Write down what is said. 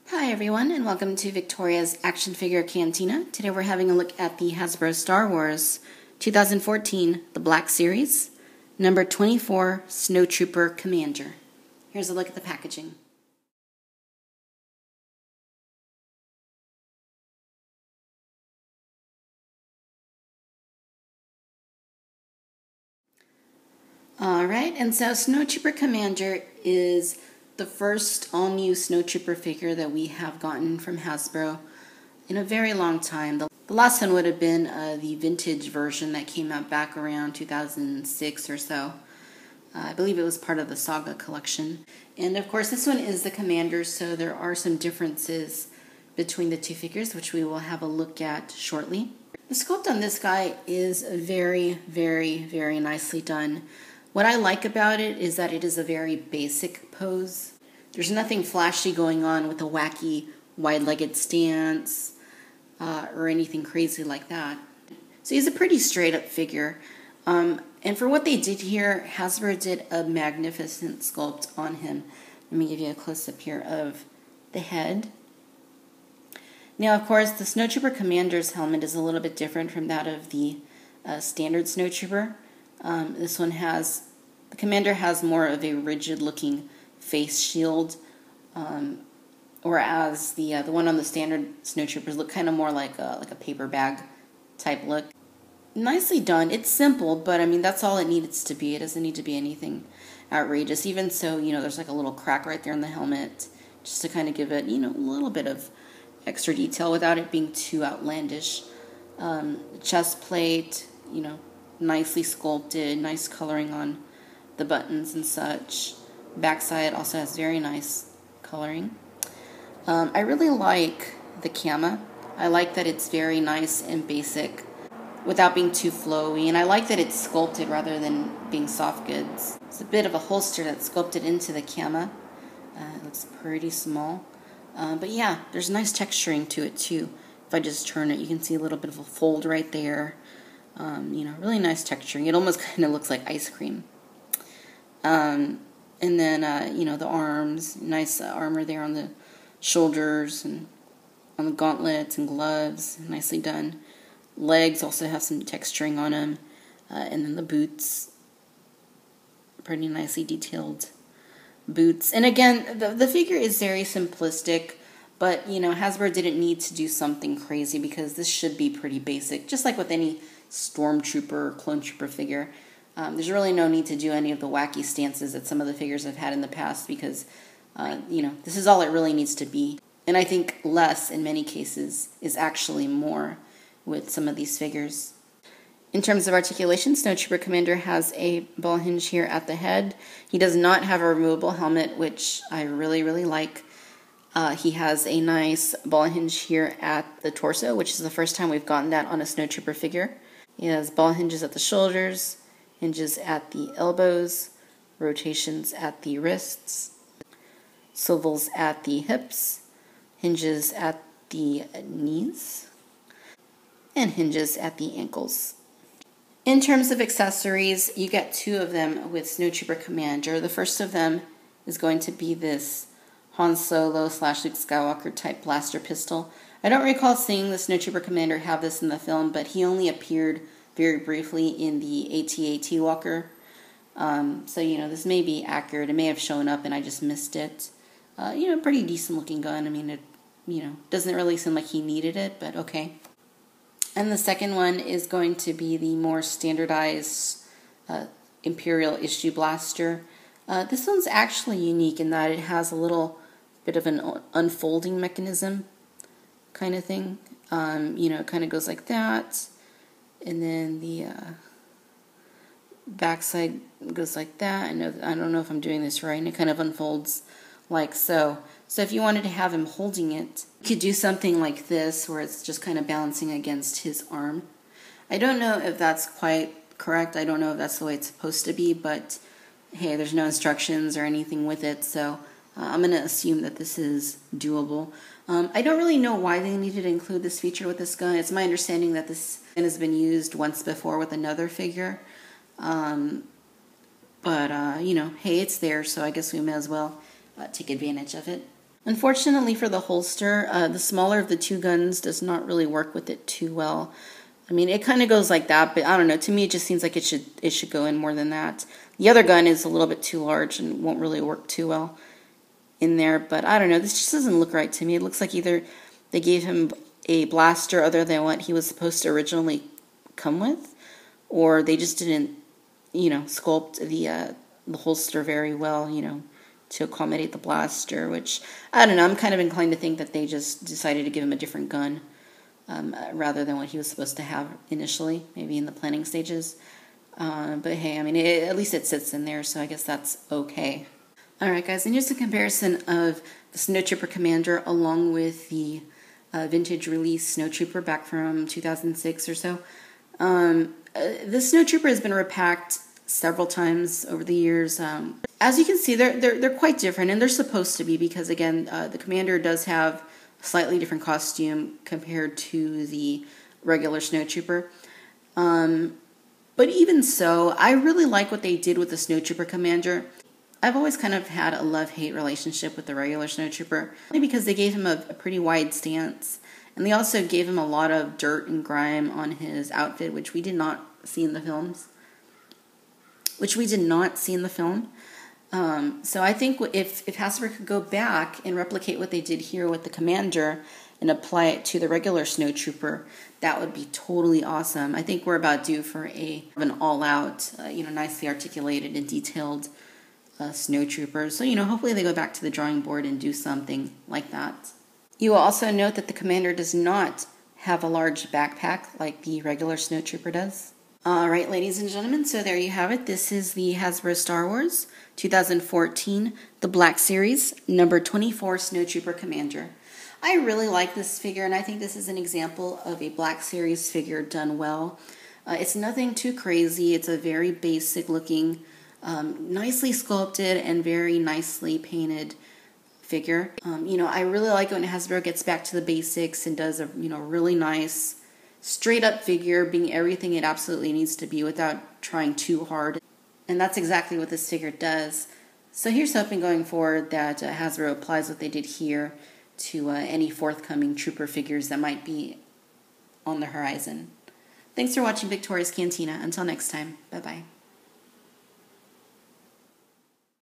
Hi everyone, and welcome to Victoria's Action Figure Cantina. Today we're having a look at the Hasbro Star Wars 2014, the Black Series, number 24, Snowtrooper Commander. Here's a look at the packaging. Alright, and so Snowtrooper Commander is the first all-new Snowtrooper figure that we have gotten from Hasbro in a very long time. The last one would have been the vintage version that came out back around 2006 or so. I believe it was part of the Saga collection. And of course this one is the Commander, so there are some differences between the two figures, which we will have a look at shortly. The sculpt on this guy is very, very nicely done. What I like about it is that it is a very basic pose. There's nothing flashy going on with a wacky wide-legged stance or anything crazy like that. So he's a pretty straight-up figure. And for what they did here, Hasbro did a magnificent sculpt on him. Let me give you a close-up here of the head. Now, of course, the Snowtrooper Commander's helmet is a little bit different from that of the standard Snowtrooper. This one has, the Commander has more of a rigid-looking face shield, whereas the one on the standard Snowtroopers look kind of more like a paper bag type look. Nicely done. It's simple, but I mean that's all it needs to be. It doesn't need to be anything outrageous. Even so, there's like a little crack right there in the helmet, just to kind of give it, a little bit of extra detail without it being too outlandish. Chest plate, nicely sculpted, nice coloring on the buttons and such. Backside also has very nice coloring. I really like the camo. I like that it's very nice and basic without being too flowy, and I like that it's sculpted rather than being soft goods. It's a bit of a holster that's sculpted into the camo. It looks pretty small. But yeah, there's nice texturing to it too. If I just turn it, you can see a little bit of a fold right there. Really nice texturing. It almost kind of looks like ice cream. And then, the arms, nice armor there on the shoulders and on the gauntlets and gloves, nicely done. Legs also have some texturing on them. And then the boots, pretty nicely detailed boots. And again, the figure is very simplistic, but Hasbro didn't need to do something crazy because this should be pretty basic, just like with any Stormtrooper or Clone Trooper figure. There's really no need to do any of the wacky stances that some of the figures have had in the past because this is all it really needs to be. And I think less in many cases is actually more with some of these figures. In terms of articulation, Snowtrooper Commander has a ball hinge here at the head. He does not have a removable helmet, which I really like. He has a nice ball hinge here at the torso, which is the first time we've gotten that on a Snowtrooper figure. He has ball hinges at the shoulders, hinges at the elbows, rotations at the wrists, swivels at the hips, hinges at the knees, and hinges at the ankles. In terms of accessories, you get two of them with Snowtrooper Commander. The first of them is going to be this Han Solo / Luke Skywalker type blaster pistol. I don't recall seeing the Snowtrooper Commander have this in the film, but he only appeared very briefly in the AT-AT Walker. So, this may be accurate. It may have shown up and I just missed it. Pretty decent looking gun. I mean, it, doesn't really seem like he needed it, but okay. And the second one is going to be the more standardized Imperial issue blaster. This one's actually unique in that it has a little bit of an unfolding mechanism kind of thing. It kind of goes like that. And then the backside goes like that. I don't know if I'm doing this right. And it kind of unfolds like so. So if you wanted to have him holding it, you could do something like this where it's just kind of balancing against his arm. I don't know if that's quite correct. I don't know if that's the way it's supposed to be, but hey, there's no instructions or anything with it, so I'm going to assume that this is doable. I don't really know why they needed to include this feature with this gun. It's my understanding that this gun has been used once before with another figure. But hey, it's there, so I guess we may as well take advantage of it. Unfortunately for the holster, the smaller of the two guns does not really work with it too well. I mean, it kind of goes like that, but I don't know. To me, it just seems like it should go in more than that. The other gun is a little bit too large and won't really work too well in there, but I don't know. This just doesn't look right to me. It looks like either they gave him a blaster other than what he was supposed to originally come with, or they just didn't, sculpt the holster very well, to accommodate the blaster, which, I don't know, I'm kind of inclined to think that they just decided to give him a different gun rather than what he was supposed to have initially, maybe in the planning stages. But hey, I mean, at least it sits in there, so I guess that's okay. Alright guys, and here's a comparison of the Snowtrooper Commander along with the vintage release Snowtrooper back from 2006 or so. This Snowtrooper has been repacked several times over the years. As you can see, they're quite different, and they're supposed to be because, again, the Commander does have a slightly different costume compared to the regular Snowtrooper. But even so, I really like what they did with the Snowtrooper Commander. I've always kind of had a love-hate relationship with the regular Snowtrooper, only because they gave him a pretty wide stance, and they also gave him a lot of dirt and grime on his outfit, which we did not see in the films. So I think if Hasbro could go back and replicate what they did here with the Commander and apply it to the regular Snowtrooper, that would be totally awesome. I think we're about due for an all-out, nicely articulated and detailed Snowtrooper. So, hopefully they go back to the drawing board and do something like that. You will also note that the Commander does not have a large backpack like the regular Snowtrooper does. Alright, ladies and gentlemen, so there you have it. This is the Hasbro Star Wars 2014, the Black Series, number 24 Snowtrooper Commander. I really like this figure, and I think this is an example of a Black Series figure done well. It's nothing too crazy. It's a very basic looking, nicely sculpted and very nicely painted figure. I really like it when Hasbro gets back to the basics and does a really nice straight up figure, being everything it absolutely needs to be without trying too hard. And that's exactly what this figure does. So here's hoping going forward that Hasbro applies what they did here to any forthcoming Trooper figures that might be on the horizon. Thanks for watching Victoria's Cantina. Until next time, bye-bye.